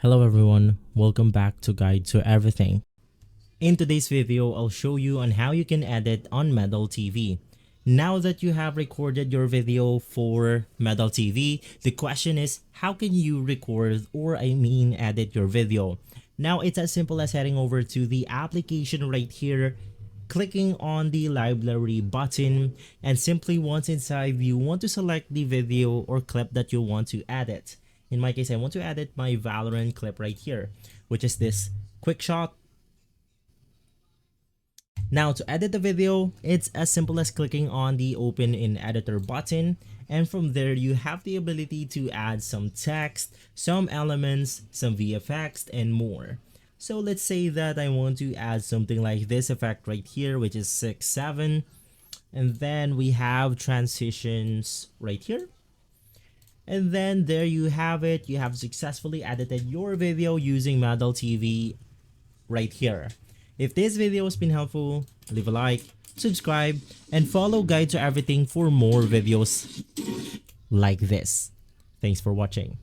Hello everyone, welcome back to Guide to Everything. In today's video, I'll show you on how you can edit on Medal TV. Now that you have recorded your video for Medal TV, the question is how can you record or edit your video? Now it's as simple as heading over to the application right here, clicking on the library button, and simply once inside you want to select the video or clip that you want to edit. In my case, I want to edit my Valorant clip right here, which is this quick shot. Now to edit the video, it's as simple as clicking on the open in editor button, and from there you have the ability to add some text, some elements, some VFX, and more. So let's say that I want to add something like this effect right here, which is 6-7, and then we have transitions right here. And then there you have it. You have successfully edited your video using Medal TV right here. If this video has been helpful, leave a like, subscribe, and follow Guide to Everything for more videos like this. Thanks for watching.